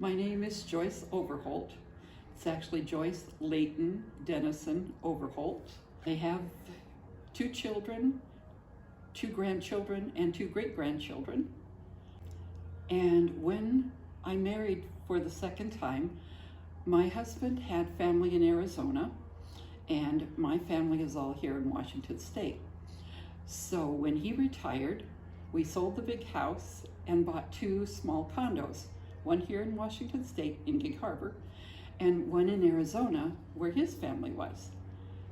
My name is Joyce Overholt. It's actually Joyce Layton Dennison Overholt. I have two children, two grandchildren, and two great-grandchildren. And when I married for the second time, my husband had family in Arizona, and my family is all here in Washington State. So when he retired, we sold the big house and bought two small condos, one here in Washington State in Gig Harbor, and one in Arizona where his family was.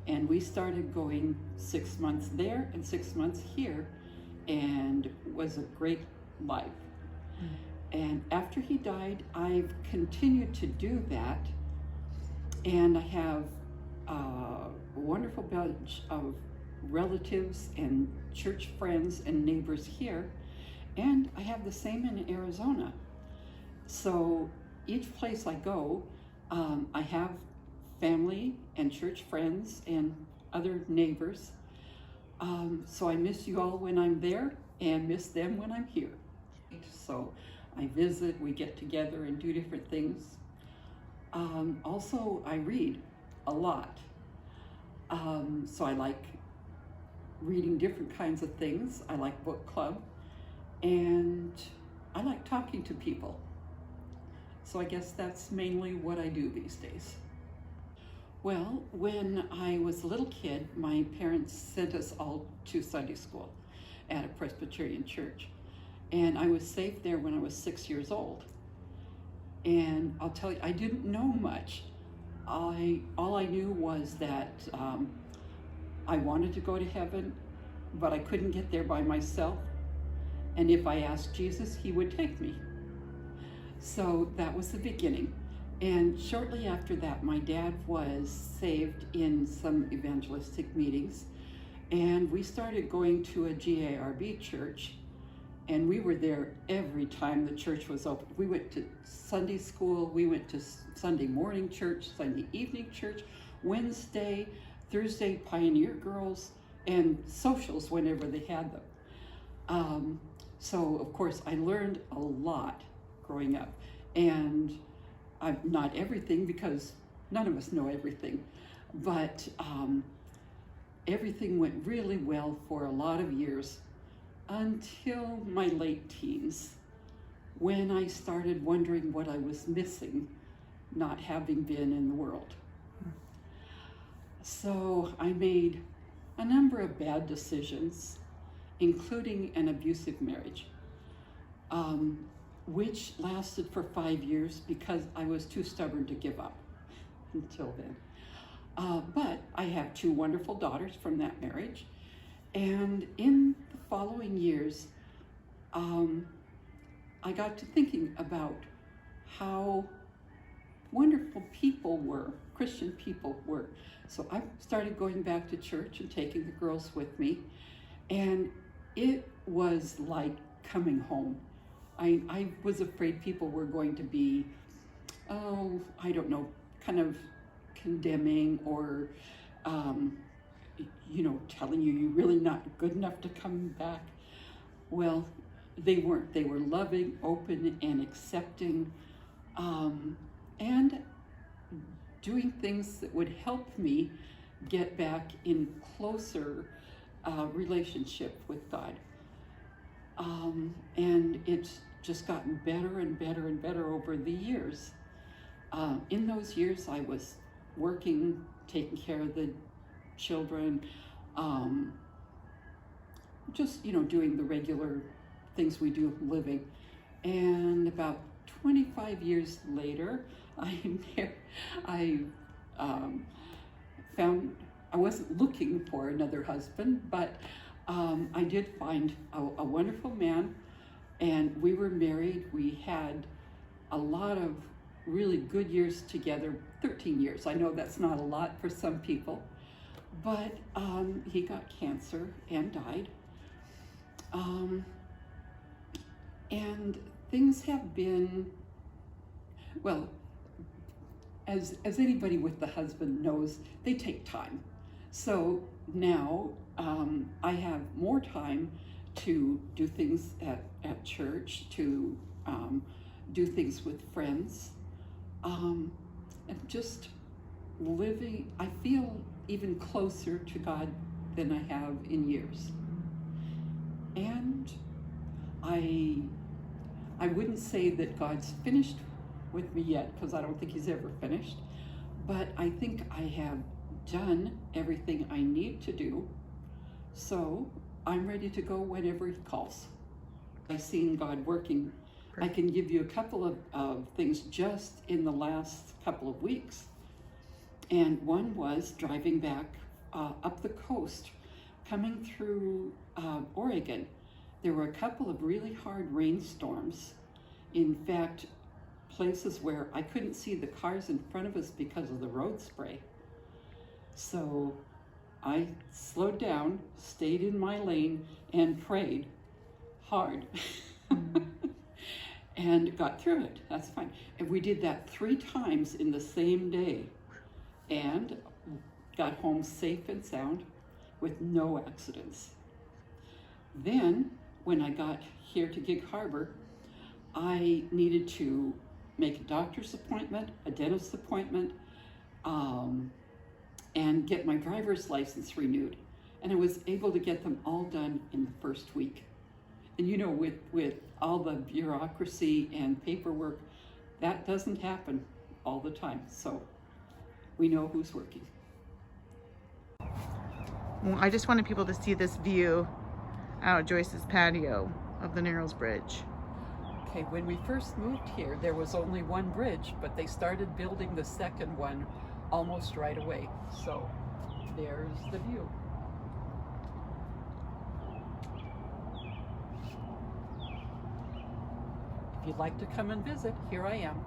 And we started going 6 months there and 6 months here, and it was a great life. And after he died, I've continued to do that, and I have a wonderful bunch of relatives and church friends and neighbors here, and I have the same in Arizona. So each place I go, I have family and church friends and other neighbors. So I miss you all when I'm there and miss them when I'm here. So I visit, we get together and do different things. Also, I read a lot. So I like reading different kinds of things. I like book club, and I like talking to people. So I guess that's mainly what I do these days. Well, when I was a little kid, my parents sent us all to Sunday school at a Presbyterian church. And I was saved there when I was 6 years old. And I'll tell you, I didn't know much. All I knew was that I wanted to go to heaven, but I couldn't get there by myself. And if I asked Jesus, he would take me. So that was the beginning. And shortly after that, my dad was saved in some evangelistic meetings, and we started going to a GARB church, and we were there every time the church was open. We went to Sunday school, we went to Sunday morning church, Sunday evening church, Wednesday, Thursday Pioneer Girls, and socials whenever they had them. So of course I learned a lot growing up, and not everything, because none of us know everything, but everything went really well for a lot of years until my late teens, when I started wondering what I was missing, not having been in the world. So I made a number of bad decisions, including an abusive marriage, which lasted for 5 years because I was too stubborn to give up until then. But I have two wonderful daughters from that marriage, and in the following years, I got to thinking about how wonderful people were, Christian people were. So I started going back to church and taking the girls with me, and it was like coming home. I was afraid people were going to be, I don't know, kind of condemning or, telling you you're really not good enough to come back. Well, they weren't. They were loving, open, and accepting, and doing things that would help me get back in closer relationship with God. And it's just gotten better and better and better over the years. In those years, I was working, taking care of the children, just, doing the regular things we do living. And about 25 years later, I found, I wasn't looking for another husband, but I did find a wonderful man, and we were married. We had a lot of really good years together, 13 years. I know that's not a lot for some people, but he got cancer and died. And things have been, well, as anybody with the husband knows, they take time. So now I have more time to do things at church, to do things with friends, and just living. I feel even closer to God than I have in years. And I wouldn't say that God's finished with me yet, because I don't think he's ever finished, but I think I have done everything I need to do, so I'm ready to go whenever he calls. I've seen God working. I can give you a couple of things just in the last couple of weeks. And one was driving back up the coast, coming through Oregon. There were a couple of really hard rainstorms. In fact, places where I couldn't see the cars in front of us because of the road spray. So I slowed down, stayed in my lane, and prayed hard. And got through it. That's fine. And we did that 3 times in the same day, and got home safe and sound with no accidents. Then, when I got here to Gig Harbor, I needed to make a doctor's appointment, a dentist appointment, and get my driver's license renewed. And I was able to get them all done in the first week. And you know, with all the bureaucracy and paperwork, that doesn't happen all the time. So we know who's working. Well, I just wanted people to see this view out of Joyce's patio of the Narrows Bridge. Okay, when we first moved here, there was only one bridge, but they started building the second one almost right away. So there's the view. If you'd like to come and visit, here I am.